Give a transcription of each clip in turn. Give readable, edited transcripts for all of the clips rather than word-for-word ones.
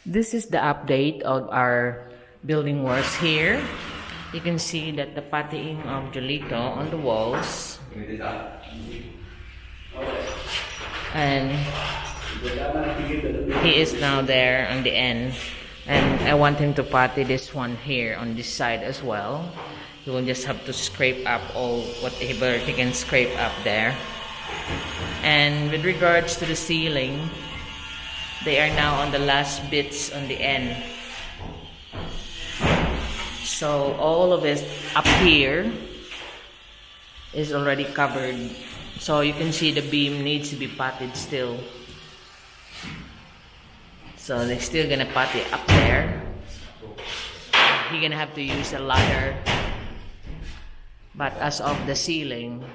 This is the update of our building works here. You can see that the pattying of Jolito on the walls. And he is now there on the end. And I want him to patty this one here on this side as well. He will just have to scrape up all whatever he can scrape up there. And with regards to the ceiling, they are now on the last bits on the end. So all of it up here is already covered. So you can see the beam needs to be patted still. So they're still gonna patty up there. You're gonna have to use a ladder. But as of the ceiling,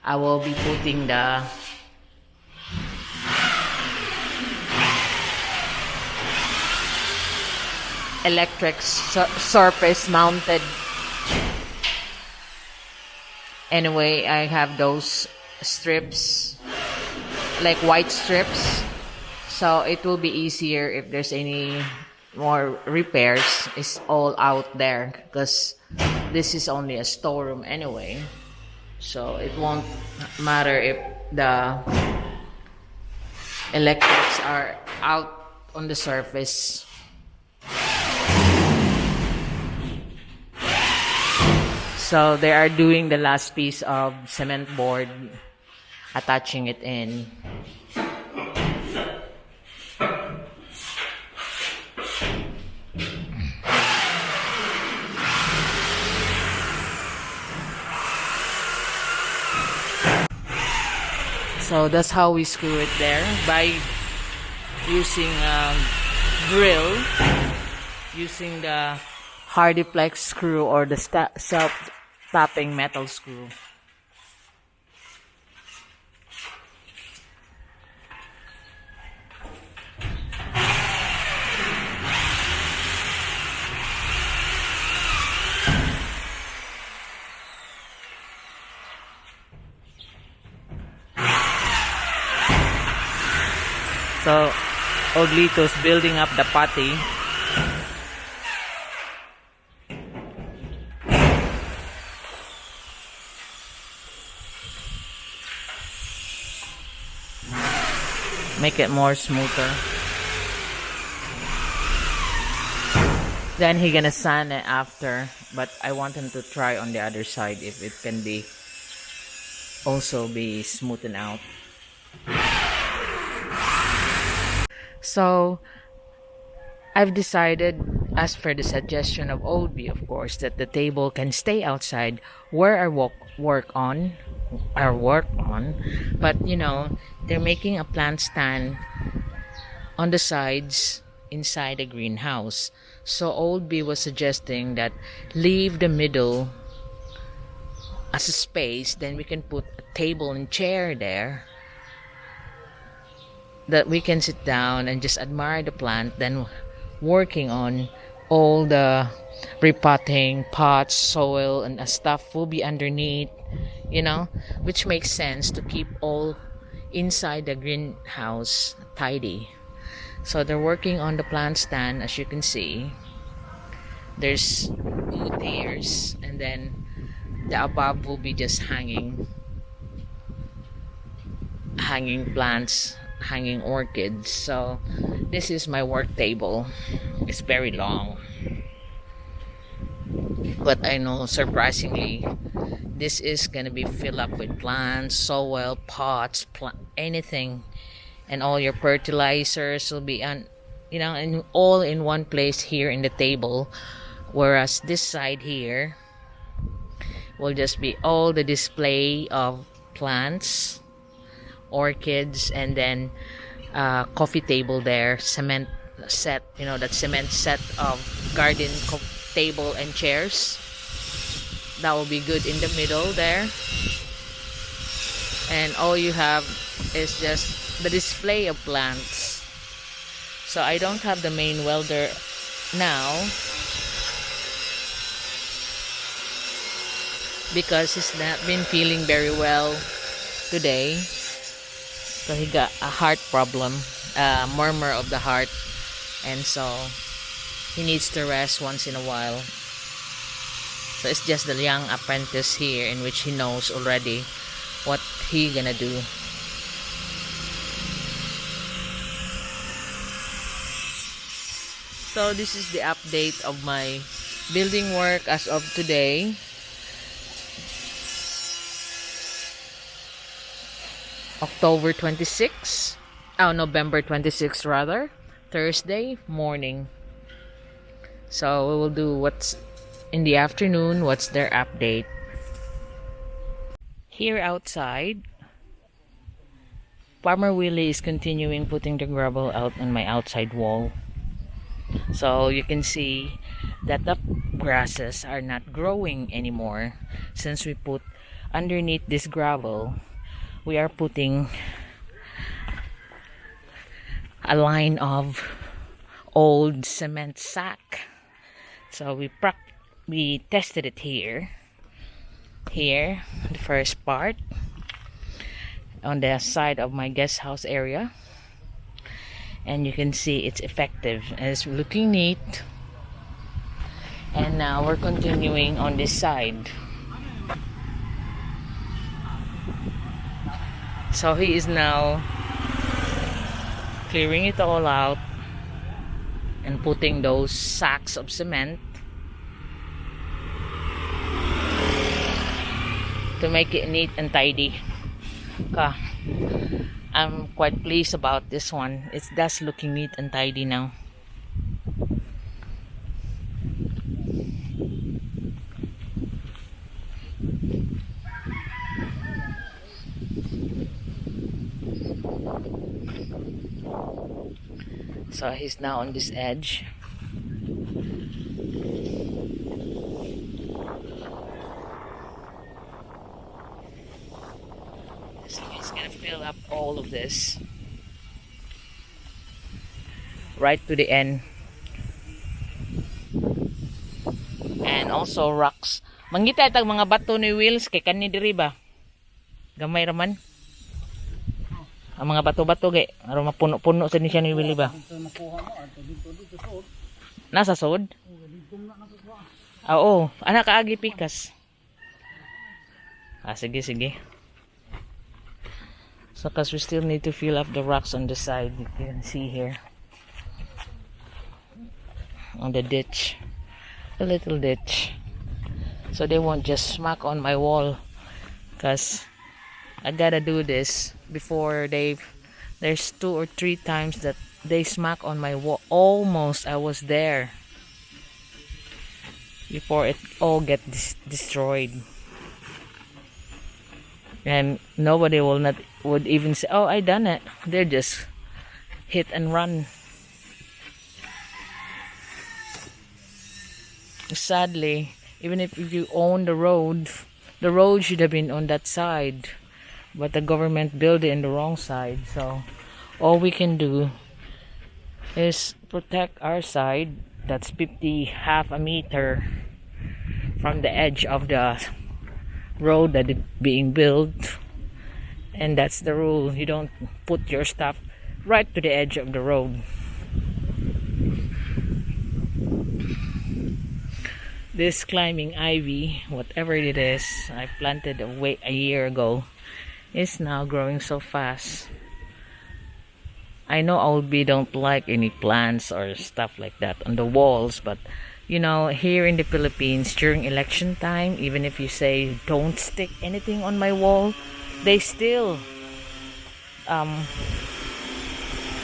I will be putting the electric surface mounted. Anyway, I have those strips, like white strips, so it will be easier if there's any more repairs. It's all out there because this is only a storeroom anyway, so it won't matter if the electrics are out on the surface. So they are doing the last piece of cement board, attaching it in. So that's how we screw it there, by using a drill, using the Hardiplex screw or the self-tapping metal screw. So Oglito's building up the patty. Make it more smoother. Then he gonna sand it after, but I want him to try on the other side if it can be also be smoothened out. So I've decided, as per the suggestion of Oldby, of course, that the table can stay outside where I work on, but you know, they're making a plant stand on the sides inside the greenhouse. So Oldby was suggesting that leave the middle as a space, then we can put a table and chair there that we can sit down and just admire the plant, then working on all the repotting, pots, soil, and stuff will be underneath, you know, which makes sense to keep all inside the greenhouse tidy. So they're working on the plant stand, as you can see. There's 2 tiers, and then the above will be just hanging plants, hanging orchids. So this is my work table. It's very long, but I know surprisingly this is gonna be filled up with plants, soil, pots, anything, and all your fertilizers will be and all in one place here in the table, whereas this side here will just be all the display of plants, orchids, and then coffee table there, cement set, that cement set of garden table and chairs. That will be good in the middle there, and all you have is just the display of plants. So I don't have the main welder now because he's not been feeling very well today. So he got a heart problem, murmur of the heart. and so he needs to rest once in a while. So it's just the young apprentice here, in which he knows already what he gonna do. So this is the update of my building work as of today. November 26 rather, Thursday morning. So we will do what's in the afternoon, what's their update. Here outside, Farmer Willie is continuing putting the gravel out on my outside wall. So you can see that the grasses are not growing anymore since we put underneath this gravel. We are putting a line of old cement sack. So we tested it here, the first part on the side of my guest house area, and you can see it's effective and it's looking neat. And now we're continuing on this side. So he is now clearing it all out and putting those sacks of cement to make it neat and tidy. I'm quite pleased about this one. It's just looking neat and tidy now. So he's now on this edge. So he's gonna fill up all of this right to the end. And also rocks. Mangita itag mga bato ni Wills kay kanni diri ba? Gamay raman. Ang mga bato-bato kay aron mapuno-puno sa ni siya ni Willie ba? Nasa sod? Oo, anak kaagi pikas. Sige. So cause we still need to fill up the rocks on the side. You can see here on the ditch, a little ditch, so they won't just smack on my wall, cause I gotta do this before there's 2 or 3 times that they smack on my wall. Almost I was there before it all get destroyed, and nobody would even say, oh, I done it. They're just hit and run. Sadly, even if you own the road should have been on that side, but the government built it in the wrong side. So all we can do is protect our side. That's half a meter from the edge of the road that is being built, and that's the rule. You don't put your stuff right to the edge of the road. This climbing ivy, whatever it is, I planted a year ago, is now growing so fast. I know Albi don't like any plants or stuff like that on the walls, but you know, here in the Philippines during election time, even if you say don't stick anything on my wall, they still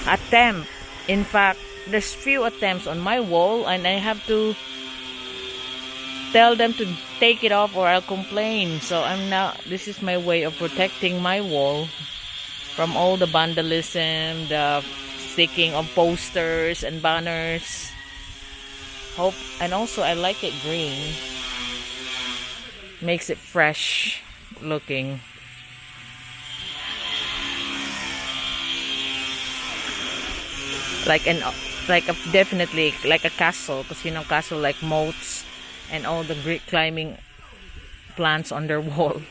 attempt. In fact, there's few attempts on my wall, and I have to tell them to take it off or I'll complain. So this is my way of protecting my wall from all the vandalism, the sticking of posters and banners. And also I like it green. Makes it fresh looking. Definitely like a castle, because castle like moats and all the great climbing plants on their wall.